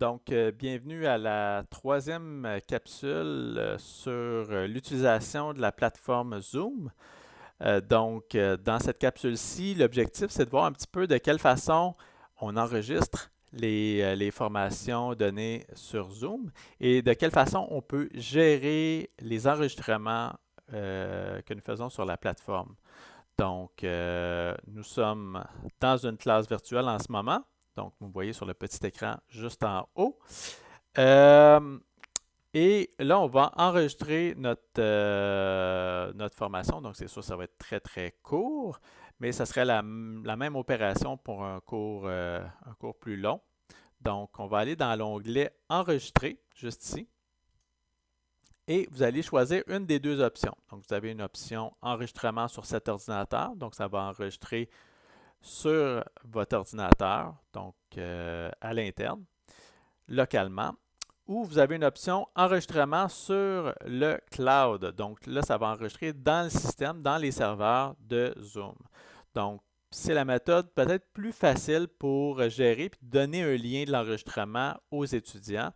Donc, bienvenue à la troisième capsule sur l'utilisation de la plateforme Zoom. Dans cette capsule-ci, l'objectif, c'est de voir un petit peu de quelle façon on enregistre les formations données sur Zoom et de quelle façon on peut gérer les enregistrements que nous faisons sur la plateforme. Donc, nous sommes dans une classe virtuelle en ce moment. Donc, vous voyez sur le petit écran juste en haut. Euh, et là, on va enregistrer notre formation. Donc, c'est sûr, ça va être très, très court, mais ça serait la même opération pour un cours plus long. Donc, on va aller dans l'onglet Enregistrer, juste ici, et vous allez choisir une des deux options. Donc, vous avez une option Enregistrement sur cet ordinateur. Donc, ça va enregistrer sur votre ordinateur, donc à l'interne, localement, ou vous avez une option enregistrement sur le cloud. Donc là, ça va enregistrer dans le système, dans les serveurs de Zoom. Donc, c'est la méthode peut-être plus facile pour gérer et donner un lien de l'enregistrement aux étudiants.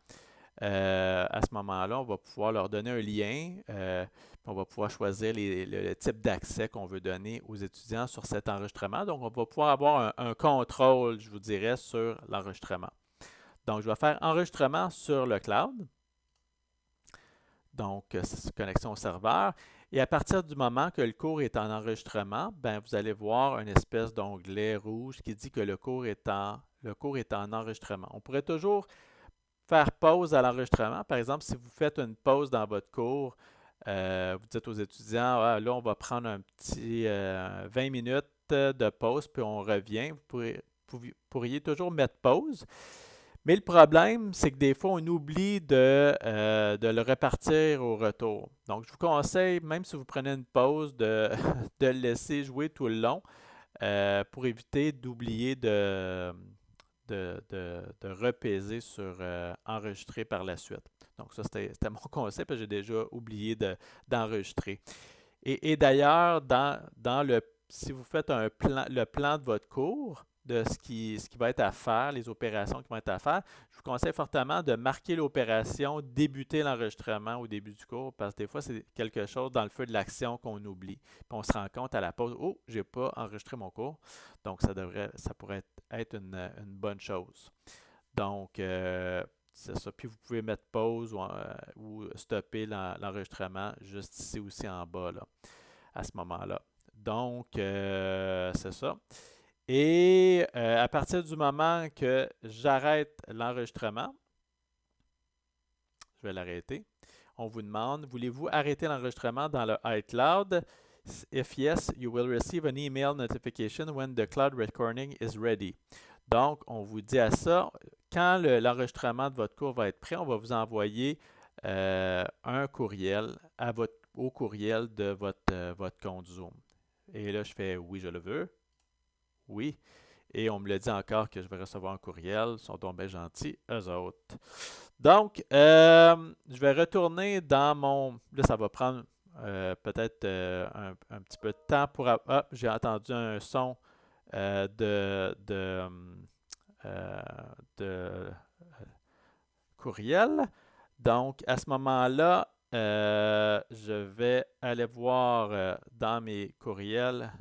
À ce moment-là, on va pouvoir leur donner un lien. On va pouvoir choisir le type d'accès qu'on veut donner aux étudiants sur cet enregistrement. Donc, on va pouvoir avoir un contrôle, je vous dirais, sur l'enregistrement. Donc, je vais faire enregistrement sur le cloud. Donc, c'est connexion au serveur. Et à partir du moment que le cours est en enregistrement, ben, vous allez voir une espèce d'onglet rouge qui dit que le cours est en enregistrement. On pourrait toujours faire pause à l'enregistrement. Par exemple, si vous faites une pause dans votre cours, vous dites aux étudiants, ah, là, on va prendre un petit 20 minutes de pause, puis on revient. Pourriez toujours mettre pause. Mais le problème, c'est que des fois, on oublie de le repartir au retour. Donc, je vous conseille, même si vous prenez une pause, de le laisser jouer tout le long pour éviter d'oublier de repaiser sur enregistrer par la suite. Donc, ça, c'était mon conseil, parce que j'ai déjà oublié d'enregistrer. Et d'ailleurs, si vous faites le plan de votre cours, de ce qui va être à faire, les opérations qui vont être à faire, je vous conseille fortement de marquer l'opération, débuter l'enregistrement au début du cours, parce que des fois, c'est quelque chose dans le feu de l'action qu'on oublie. Puis on se rend compte à la pause, oh, j'ai pas enregistré mon cours. Donc, ça pourrait être une bonne chose. Donc, c'est ça. Puis vous pouvez mettre pause ou stopper l'enregistrement juste ici aussi en bas, là, à ce moment-là. Donc, c'est ça. Et à partir du moment que j'arrête l'enregistrement, je vais l'arrêter. On vous demande, voulez-vous arrêter l'enregistrement dans le iCloud? If yes, you will receive an email notification when the cloud recording is ready. Donc, on vous dit à ça, quand l'enregistrement de votre cours va être prêt, on va vous envoyer un courriel au courriel de votre compte Zoom. Et là, je fais oui, je le veux. Oui. Et on me le dit encore que je vais recevoir un courriel. Ils sont donc bien gentils, eux autres. Donc, je vais retourner dans mon... Là, ça va prendre peut-être un petit peu de temps pour... Ah, j'ai entendu un son euh, de courriel. Donc, à ce moment-là, je vais aller voir dans mes courriels.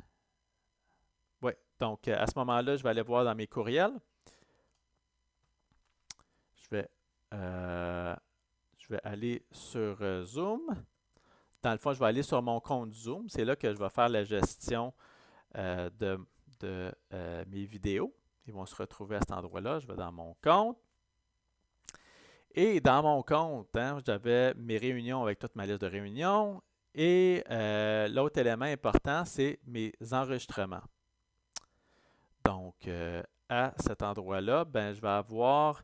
Oui, donc à ce moment-là, je vais aller voir dans mes courriels. Je vais, euh, je vais aller sur Zoom. Dans le fond, je vais aller sur mon compte Zoom. C'est là que je vais faire la gestion de mes vidéos. Ils vont se retrouver à cet endroit-là. Je vais dans mon compte. Et dans mon compte, hein, j'avais mes réunions avec toute ma liste de réunions. Et l'autre élément important, c'est mes enregistrements. Donc, à cet endroit-là, ben, je vais avoir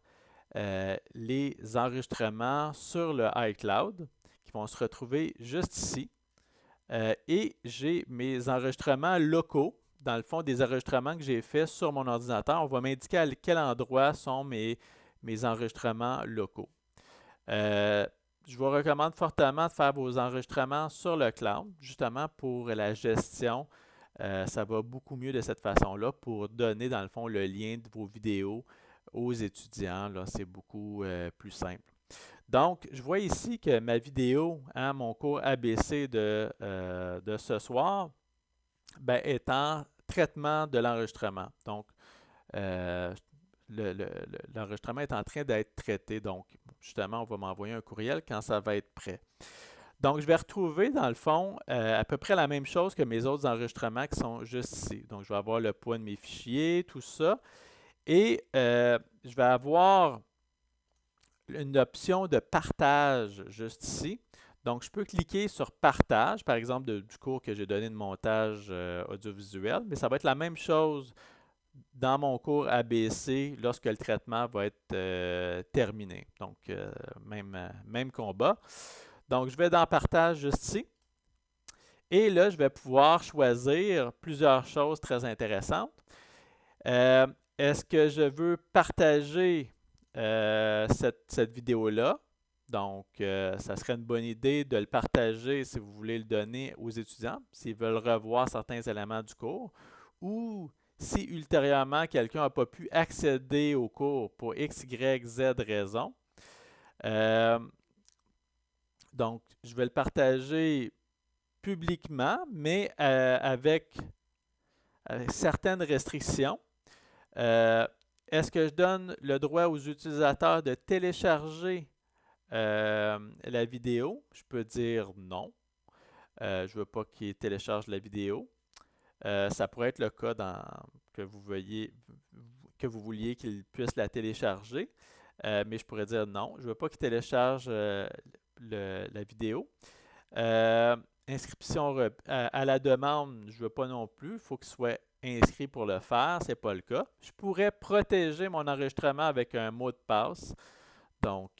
les enregistrements sur le iCloud qui vont se retrouver juste ici. Et j'ai mes enregistrements locaux, dans le fond, des enregistrements que j'ai faits sur mon ordinateur. On va m'indiquer à quel endroit sont mes enregistrements locaux. Je vous recommande fortement de faire vos enregistrements sur le cloud, justement pour la gestion. Ça va beaucoup mieux de cette façon-là pour donner, dans le fond, le lien de vos vidéos aux étudiants. Là, c'est beaucoup plus simple. Donc, je vois ici que ma vidéo, hein, mon cours ABC de ce soir, ben, est en traitement de l'enregistrement. Donc, euh, l'enregistrement est en train d'être traité. Donc, justement, on va m'envoyer un courriel quand ça va être prêt. Donc, je vais retrouver, dans le fond, à peu près la même chose que mes autres enregistrements qui sont juste ici. Donc, je vais avoir le poids de mes fichiers, tout ça. Et je vais avoir une option de partage juste ici. Donc, je peux cliquer sur partage, par exemple, du cours que j'ai donné de montage audiovisuel, mais ça va être la même chose dans mon cours ABC lorsque le traitement va être terminé. Donc, même combat. Donc, je vais dans partage juste ici. Et là, je vais pouvoir choisir plusieurs choses très intéressantes. Est-ce que je veux partager cette vidéo-là? Donc, ça serait une bonne idée de le partager si vous voulez le donner aux étudiants, s'ils veulent revoir certains éléments du cours, ou si ultérieurement quelqu'un n'a pas pu accéder au cours pour X, Y, Z raison. Donc, je vais le partager publiquement, mais avec certaines restrictions. Est-ce que je donne le droit aux utilisateurs de télécharger la vidéo? Je peux dire non. Je ne veux pas qu'ils téléchargent la vidéo. Ça pourrait être le cas que vous vouliez qu'ils puissent la télécharger, mais je pourrais dire non. Je ne veux pas qu'ils téléchargent la vidéo. Inscription à la demande, je ne veux pas non plus. Il faut qu'il soit inscrit pour le faire. Ce n'est pas le cas. Je pourrais protéger mon enregistrement avec un mot de passe. Donc,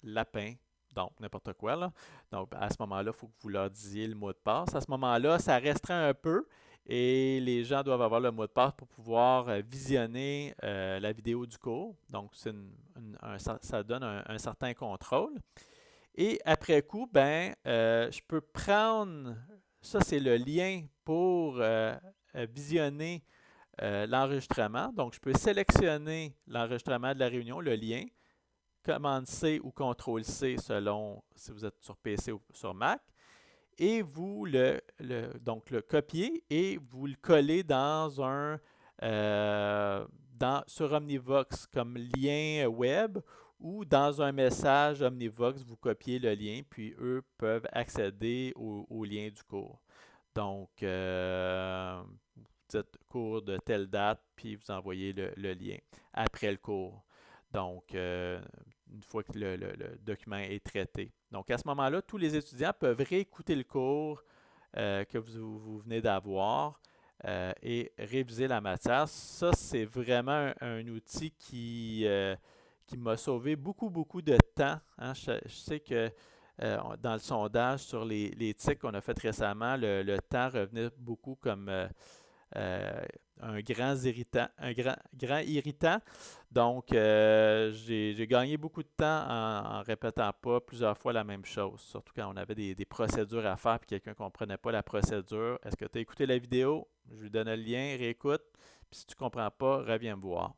lapin. Donc, n'importe quoi, là. Donc, à ce moment-là, il faut que vous leur disiez le mot de passe. À ce moment-là, ça restreint un peu et les gens doivent avoir le mot de passe pour pouvoir visionner la vidéo du cours. Donc, ça donne un certain contrôle. Et après coup, ben, je peux prendre, ça c'est le lien pour visionner l'enregistrement. Donc, je peux sélectionner l'enregistrement de la réunion, le lien, commande C ou CTRL C selon si vous êtes sur PC ou sur Mac, et vous donc le copier et vous le coller sur Omnivox comme lien web ou dans un message Omnivox, vous copiez le lien, puis eux peuvent accéder au lien du cours. Donc, vous dites cours de telle date, puis vous envoyez le lien après le cours. Donc, une fois que le document est traité. Donc, à ce moment-là, tous les étudiants peuvent réécouter le cours que vous venez d'avoir et réviser la matière. Ça, c'est vraiment un outil qui m'a sauvé beaucoup, beaucoup de temps. Hein. Je sais que dans le sondage sur les TIC qu'on a fait récemment, le temps revenait beaucoup comme un grand irritant. Donc, j'ai gagné beaucoup de temps en répétant pas plusieurs fois la même chose, surtout quand on avait des procédures à faire et quelqu'un ne comprenait pas la procédure. Est-ce que tu as écouté la vidéo? Je lui donne le lien, réécoute. Puis si tu ne comprends pas, reviens me voir.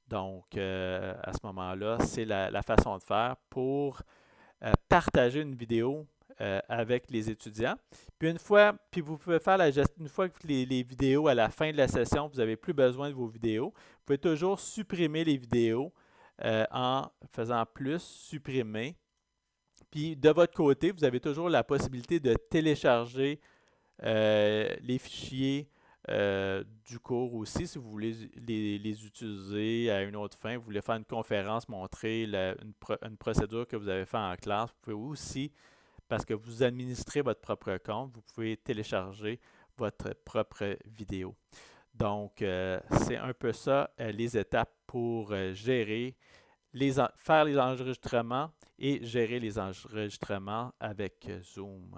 Donc, à ce moment-là, c'est la façon de faire pour partager une vidéo avec les étudiants. Puis vous pouvez faire une fois que les vidéos à la fin de la session, vous n'avez plus besoin de vos vidéos, vous pouvez toujours supprimer les vidéos en faisant plus, supprimer. Puis de votre côté, vous avez toujours la possibilité de télécharger les fichiers du cours aussi, si vous voulez les utiliser à une autre fin, vous voulez faire une conférence, montrer une procédure que vous avez faite en classe, vous pouvez aussi, parce que vous administrez votre propre compte, vous pouvez télécharger votre propre vidéo. Donc, c'est un peu ça, les étapes pour gérer, faire les enregistrements et gérer les enregistrements avec Zoom.